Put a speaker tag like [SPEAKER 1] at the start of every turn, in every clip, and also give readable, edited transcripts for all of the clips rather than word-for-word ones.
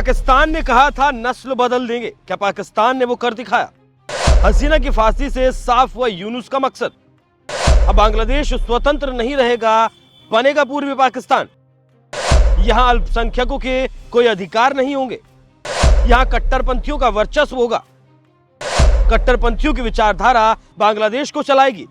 [SPEAKER 1] पाकिस्तान ने कहा था नस्ल बदल देंगे, क्या पाकिस्तान ने वो कर दिखाया? हसीना की फांसी से साफ हुआ यूनुस का मकसद। अब बांग्लादेश स्वतंत्र नहीं रहेगा, बनेगा पूर्वी पाकिस्तान। यहां अल्पसंख्यकों के कोई अधिकार नहीं होंगे, यहां कट्टरपंथियों का वर्चस्व होगा। कट्टरपंथियों की विचारधारा बांग्लादेश को चलाएगी।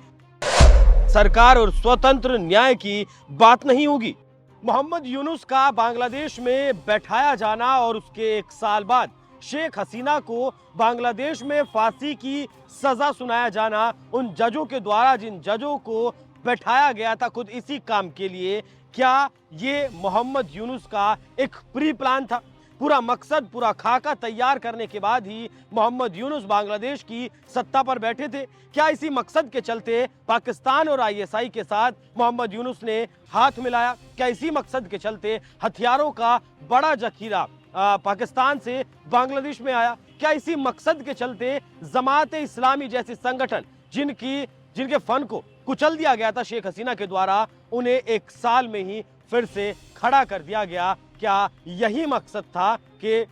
[SPEAKER 1] सरकार और स्वतंत्र न्याय की बात नहीं होगी। मोहम्मद यूनुस का बांग्लादेश में बैठाया जाना और उसके 1 साल बाद शेख हसीना को बांग्लादेश में फांसी की सजा सुनाया जाना, उन जजों के द्वारा जिन जजों को बैठाया गया था खुद इसी काम के लिए, क्या ये मोहम्मद यूनुस का एक प्री प्लान था? पूरा मकसद, पूरा खाका तैयार करने के बाद ही मोहम्मद यूनुस बांग्लादेश की सत्ता पर बैठे थे? क्या इसी मकसद के चलते पाकिस्तान और आईएसआई के साथ मोहम्मद यूनुस ने हाथ मिलाया? क्या इसी मकसद के चलते हथियारों का बड़ा जखीरा पाकिस्तान से बांग्लादेश में आया? क्या इसी मकसद के चलते जमात इस्लामी जैसे संगठन जिनके फन को कुचल दिया गया था शेख हसीना के द्वारा, उन्हें 1 साल में ही फिर से खड़ा कर दिया गया? क्या यही मकसद था कि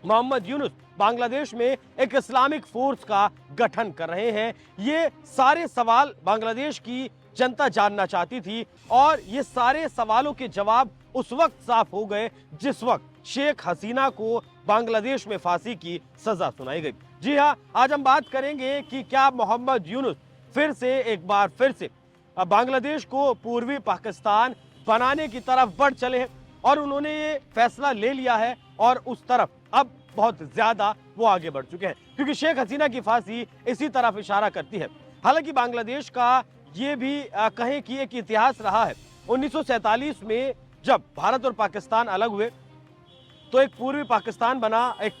[SPEAKER 1] मोहम्मद यूनुस बांग्लादेश में एक इस्लामिक फोर्स का गठन कर रहे हैं? ये सारे सवाल बांग्लादेश की जनता जानना चाहती थी और ये सारे सवालों के जवाब उस वक्त साफ हो गए जिस वक्त शेख हसीना को बांग्लादेश में फांसी की सजा सुनाई गई। जी हां, आज हम बात करेंगे कि क्या मोहम्मद यूनुस एक बार फिर से बांग्लादेश को पूर्वी पाकिस्तान बनाने की तरफ बढ़ चले हैं और उन्होंने ये फैसला ले लिया है और उस तरफ अब बहुत ज्यादा वो आगे बढ़ चुके हैं, क्योंकि शेख हसीना की फांसी इसी तरफ इशारा करती है। हालांकि बांग्लादेश का ये भी कहें कि एक इतिहास रहा है। 1947 में जब भारत और पाकिस्तान अलग हुए तो एक पूर्वी पाकिस्तान बना, एक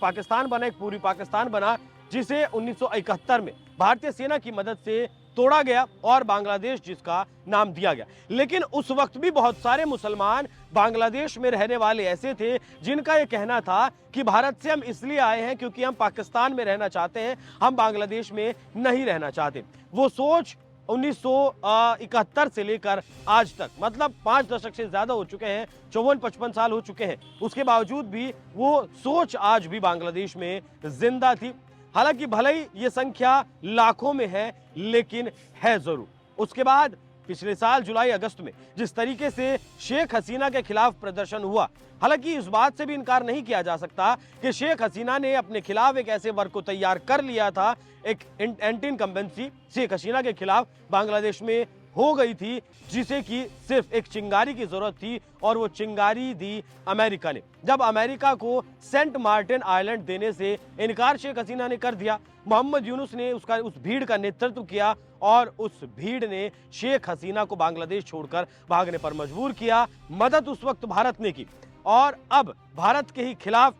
[SPEAKER 1] पूर्वी पाकिस्तान बना, जिसे 1971 में भारतीय सेना की मदद से तोड़ा गया और बांग्लादेश जिसका नाम दिया गया। लेकिन उस वक्त भी बहुत सारे मुसलमान बांग्लादेश में रहने वाले ऐसे थे जिनका यह कहना था कि भारत से हम इसलिए आए हैं क्योंकि हम पाकिस्तान में रहना चाहते हैं, हम बांग्लादेश में नहीं रहना चाहते। वो सोच 1971 से लेकर आज तक, मतलब 5 दशक से ज्यादा हो चुके हैं, 54-55 साल हो चुके हैं, उसके बावजूद भी वो सोच आज भी बांग्लादेश में जिंदा थी। हालांकि भले ही ये संख्या लाखों में है, लेकिन है जरूर। उसके बाद पिछले साल जुलाई अगस्त में जिस तरीके से शेख हसीना के खिलाफ प्रदर्शन हुआ, हालांकि इस बात से भी इनकार नहीं किया जा सकता कि शेख हसीना ने अपने खिलाफ एक ऐसे वर्ग को तैयार कर लिया था, एक एंटी इनकम्बेंसी शेख हसीना के खिलाफ बांग्लादेश में हो गई थी, जिसे कि सिर्फ एक चिंगारी की जरूरत थी और वो चिंगारी दी अमेरिका ने। जब अमेरिका को सेंट मार्टिन आइलैंड देने से इनकार शेख हसीना ने कर दिया, मोहम्मद यूनुस ने उस भीड़ का नेतृत्व किया और उस भीड़ ने शेख हसीना को बांग्लादेश छोड़कर भागने पर मजबूर किया। मदद उस वक्त भारत ने की और अब भारत के ही खिलाफ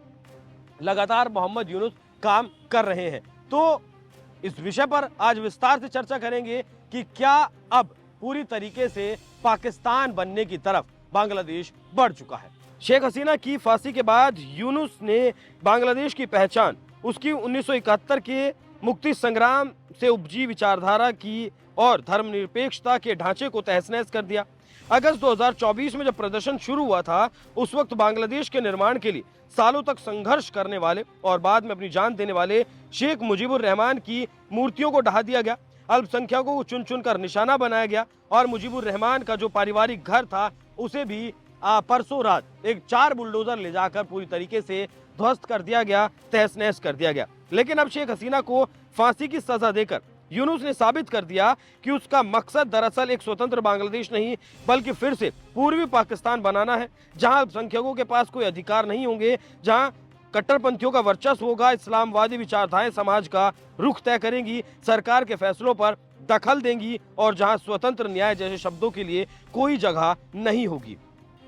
[SPEAKER 1] लगातार मोहम्मद यूनुस काम कर रहे हैं। तो इस विषय पर आज विस्तार से चर्चा करेंगे कि क्या अब पूरी तरीके से पाकिस्तान बनने की तरफ बांग्लादेश बढ़ चुका है। शेख हसीना की फांसी के बाद यूनुस ने बांग्लादेश की पहचान उसकी 1971 के मुक्ति संग्राम से उपजी विचारधारा की और धर्मनिरपेक्षता के ढांचे को तहस-नहस कर दिया। अगस्त 2024 में जब प्रदर्शन शुरू हुआ था, उस वक्त बांग्लादेश के निर्माण के लिए सालों तक संघर्ष करने वाले और बाद में अपनी जान देने वाले शेख मुजीबुर रहमान की मूर्तियों को ढहा दिया गया, अल्पसंख्यकों को चुन चुन कर निशाना बनाया गया और मुजीबुर रहमान का जो पारिवारिक घर था उसे भी परसों रात एक 4 बुलडोजर ले जाकर पूरी तरीके से ध्वस्त कर दिया गया, तहस-नहस कर दिया गया। लेकिन अब शेख हसीना को फांसी की सजा देकर यूनुस ने साबित कर दिया कि उसका मकसद दरअसल एक स्वतंत्र बांग्लादेश नहीं बल्कि फिर से पूर्वी पाकिस्तान बनाना है, जहां अल्पसंख्यकों के पास कोई अधिकार नहीं होंगे, जहां कट्टरपंथियों का वर्चस्व होगा, इस्लामवादी विचारधाराएं समाज का रुख तय करेंगी, सरकार के फैसलों पर दखल देंगी और जहां स्वतंत्र न्याय जैसे शब्दों के लिए कोई जगह नहीं होगी।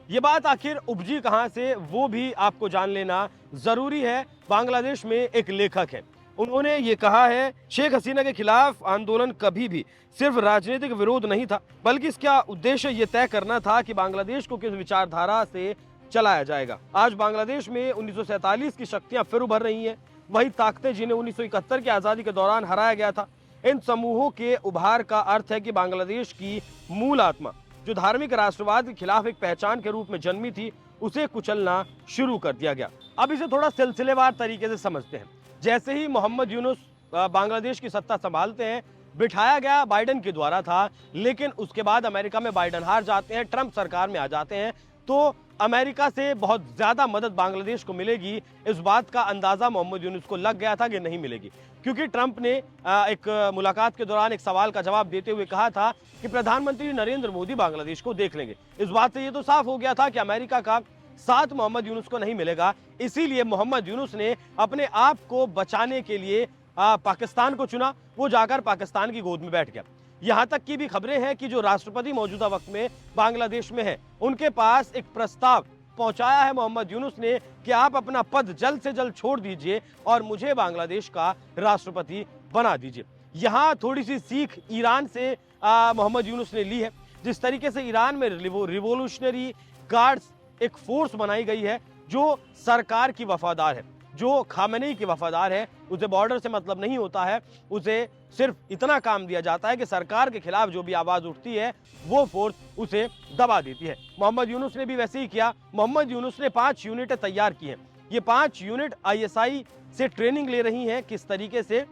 [SPEAKER 1] ये बात आखिर उपजी कहां से, वो भी आपको जान लेना जरूरी है। बांग्लादेश में एक लेखक है, उन्होंने ये कहा है, शेख हसीना के खिलाफ आंदोलन कभी भी सिर्फ राजनीतिक विरोध नहीं था, बल्कि इसका उद्देश्य ये तय करना था कि बांग्लादेश को किस विचारधारा से चलाया जाएगा। आज बांग्लादेश में 1947 की शक्तियां फिर उभर रही हैं, वही ताकतें जिन्हें 1971 की आज़ादी के दौरान हराया गया था। इन समूहों के उभार का अर्थ है कि बांग्लादेश की मूल आत्मा, जो धार्मिक राष्ट्रवाद के खिलाफ एक पहचान के रूप में जन्मी थी, उसे कुचलना शुरू कर दिया गया। अब इसे थोड़ा सिलसिलेवार तरीके से समझते हैं। जैसे ही मोहम्मद यूनुस बांग्लादेश की सत्ता संभालते हैं, बिठाया गया बाइडेन के द्वारा था, लेकिन उसके बाद अमेरिका में बाइडेन हार जाते हैं, ट्रंप सरकार में आ जाते हैं, तो अमेरिका से बहुत ज्यादा मदद बांग्लादेश को मिलेगी, इस बात का अंदाजा मोहम्मद यूनुस को लग गया था कि नहीं मिलेगी। क्योंकि ट्रंप ने एक मुलाकात के दौरान एक सवाल का जवाब देते हुए कहा था कि प्रधानमंत्री नरेंद्र मोदी बांग्लादेश को देख लेंगे। इस बात से ये तो साफ हो गया था कि अमेरिका का साथ मोहम्मद यूनुस को नहीं मिलेगा। इसीलिए मोहम्मद यूनुस ने अपने आप को बचाने के लिए पाकिस्तान को चुना। वो जाकर पाकिस्तान की गोद में बैठ गया। यहां तक की भी खबरें हैं कि जो राष्ट्रपति मौजूदा वक्त में बांग्लादेश में है, उनके पास एक प्रस्ताव पहुंचाया है मोहम्मद यूनुस ने कि आप अपना पद जल्द से जल्द छोड़ दीजिए और मुझे बांग्लादेश का राष्ट्रपति बना दीजिए। यहां थोड़ी सी सीख ईरान से मोहम्मद यूनुस ने ली है। जिस तरीके से ईरान में रिवोल्यूशनरी गार्ड्स एक फोर्स बनाई गई है जो सरकार की वफादार है, जो खामेनी की वफादार है, उसे बॉर्डर से मतलब नहीं होता है, उसे सिर्फ इतना काम दिया जाता है कि सरकार के खिलाफ जो भी आवाज उठती है वो फोर्स उसे दबा देती है। मोहम्मद यूनुस ने भी वैसे ही किया। मोहम्मद यूनुस ने 5 यूनिटें तैयार की हैं। ये 5 यूनिट ISI से ट्रेनिंग ले रही हैं किस तरीके से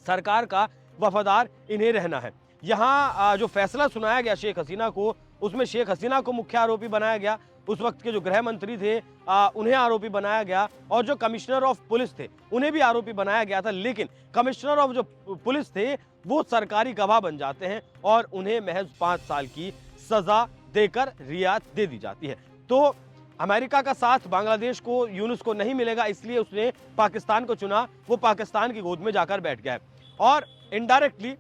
[SPEAKER 1] सरकार का वफादार इन्हें रहना है। यहाँ जो फैसला सुनाया गया शेख हसीना को, उसमें शेख हसीना को मुख्य आरोपी बनाया गया। उस वक्त के जो गृह मंत्री थे उन्हें आरोपी बनाया गया, और जो कमिश्नर ऑफ पुलिस थे उन्हें भी आरोपी बनाया गया था। लेकिन कमिश्नर ऑफ जो पुलिस थे वो सरकारी गवाह बन जाते हैं और उन्हें महज 5 साल की सजा देकर रियायत दे दी जाती है। तो अमेरिका का साथ बांग्लादेश को, यूनुस को नहीं मिलेगा, इसलिए उसने पाकिस्तान को चुना। वो पाकिस्तान की गोद में जाकर बैठ गया है और इनडायरेक्टली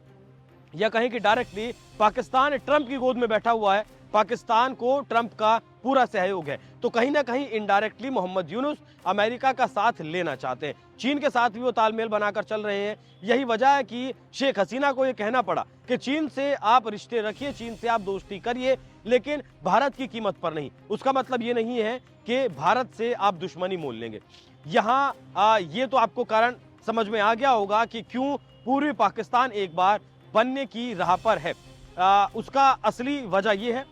[SPEAKER 1] या कहें कि डायरेक्टली पाकिस्तान ट्रंप की गोद में बैठा हुआ है। पाकिस्तान को ट्रंप का पूरा सहयोग है। तो कहीं ना कहीं इनडायरेक्टली मोहम्मद यूनुस अमेरिका का साथ लेना चाहते हैं। चीन के साथ भी वो तालमेल बनाकर चल रहे हैं। यही वजह है कि शेख हसीना को ये कहना पड़ा कि चीन से आप रिश्ते रखिए, चीन से आप दोस्ती करिए, लेकिन भारत की कीमत पर नहीं। उसका मतलब ये नहीं है कि भारत से आप दुश्मनी मोल लेंगे। यहाँ ये तो आपको कारण समझ में आ गया होगा कि क्यों पूर्वी पाकिस्तान एक बार बनने की राह पर है। उसका असली वजह यह है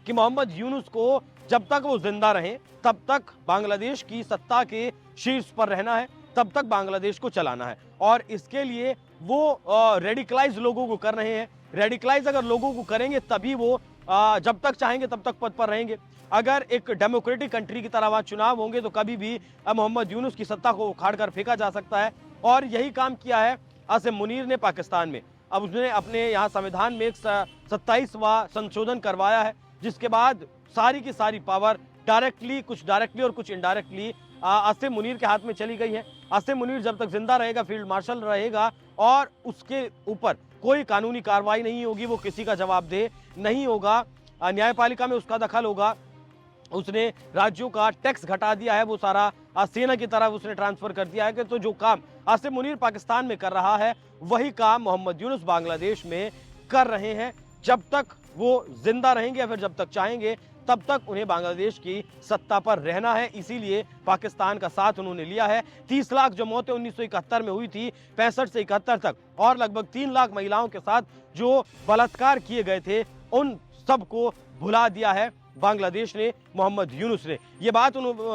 [SPEAKER 1] कि मोहम्मद यूनुस को जब तक वो जिंदा रहें तब तक बांग्लादेश की सत्ता के शीर्ष पर रहना है, तब तक बांग्लादेश को चलाना है। और इसके लिए वो रेडिकलाइज लोगों को कर रहे हैं। रेडिकलाइज अगर लोगों को करेंगे तभी वो जब तक चाहेंगे तब तक पद पर रहेंगे। अगर एक डेमोक्रेटिक कंट्री की तरह वहां चुनाव होंगे तो कभी भी मोहम्मद यूनुस की सत्ता को उखाड़ कर फेंका जा सकता है। और यही काम किया है आसिम मुनीर ने पाकिस्तान में। अब उसने अपने यहाँ संविधान में एक 27वां संशोधन करवाया है, जिसके बाद सारी की सारी पावर डायरेक्टली, कुछ डायरेक्टली और कुछ इनडायरेक्टली आसिम मुनीर के हाथ में चली गई है। आसिम मुनीर जब तक जिंदा रहेगा, फील्ड मार्शल रहेगा और उसके ऊपर कोई कानूनी कार्रवाई नहीं होगी, वो किसी का जवाबदेह नहीं होगा, न्यायपालिका में उसका दखल होगा। उसने राज्यों का टैक्स घटा दिया है, वो सारा सेना की तरफ उसने ट्रांसफर कर दिया है कि तो जो काम आसिम मुनीर पाकिस्तान में कर रहा है वही काम मोहम्मद यूनुस बांग्लादेश में कर रहे हैं। जब तक वो जिंदा रहेंगे या फिर जब तक चाहेंगे तब तक उन्हें बांग्लादेश की सत्ता पर रहना है। इसीलिए पाकिस्तान का साथ उन्होंने लिया है। 30 लाख जो मौतें 1971 में हुई थी, 65 से 71 तक, और लगभग 3 लाख महिलाओं के साथ जो बलात्कार किए गए थे, उन सबको भुला दिया है बांग्लादेश ने, मोहम्मद यूनुस ने। ये बात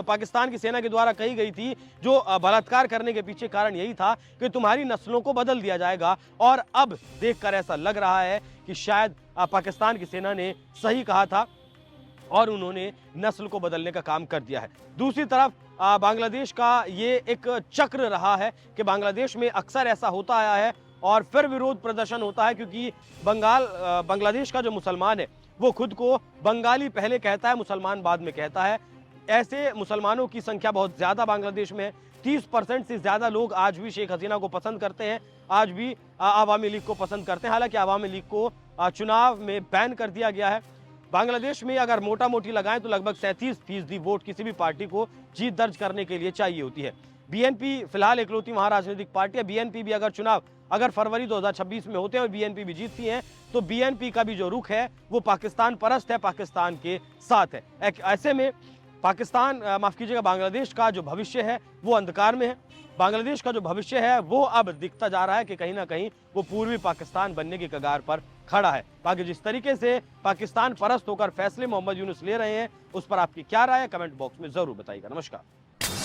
[SPEAKER 1] पाकिस्तान की सेना के द्वारा कही गई थी। जो बलात्कार करने के पीछे कारण यही था कि तुम्हारी नस्लों को बदल दिया जाएगा। और अब देखकर ऐसा लग रहा है कि शायद पाकिस्तान की सेना ने सही कहा था और उन्होंने नस्ल को बदलने का काम कर दिया है। दूसरी तरफ बांग्लादेश का ये एक चक्र रहा है कि बांग्लादेश में अक्सर ऐसा होता आया है और फिर विरोध प्रदर्शन होता है, क्योंकि बांग्लादेश का जो मुसलमान है वो खुद को बंगाली पहले कहता है, मुसलमान बाद में कहता है। ऐसे मुसलमानों की संख्या बहुत ज्यादा बांग्लादेश में है। 30% से ज्यादा लोग आज भी शेख हसीना को पसंद करते हैं, आज भी आवामी लीग को पसंद करते हैं। हालांकि आवामी लीग को चुनाव में बैन कर दिया गया है। बांग्लादेश में अगर मोटा मोटी लगाएं तो लगभग 37% वोट किसी भी पार्टी को जीत दर्ज करने के लिए चाहिए होती है। बीएनपी फिलहाल इकलौती वहां राजनीतिक पार्टी है। बीएनपी भी अगर चुनाव फरवरी 2026 में होते हैं और बीएनपी भी जीतती है तो बीएनपी का भी जो रुख है वो पाकिस्तान परस्त है, पाकिस्तान के साथ है। ऐसे में पाकिस्तान, माफ कीजिएगा, बांग्लादेश का जो भविष्य है वो अंधकार में है। बांग्लादेश का जो भविष्य है वो अब दिखता जा रहा है कि कहीं ना कहीं वो पूर्वी पाकिस्तान बनने की कगार पर खड़ा है। बाकी जिस तरीके से पाकिस्तान परस्त होकर फैसले मोहम्मद यूनुस ले रहे हैं, उस पर आपकी क्या राय है, कमेंट बॉक्स में जरूर बताइएगा। नमस्कार।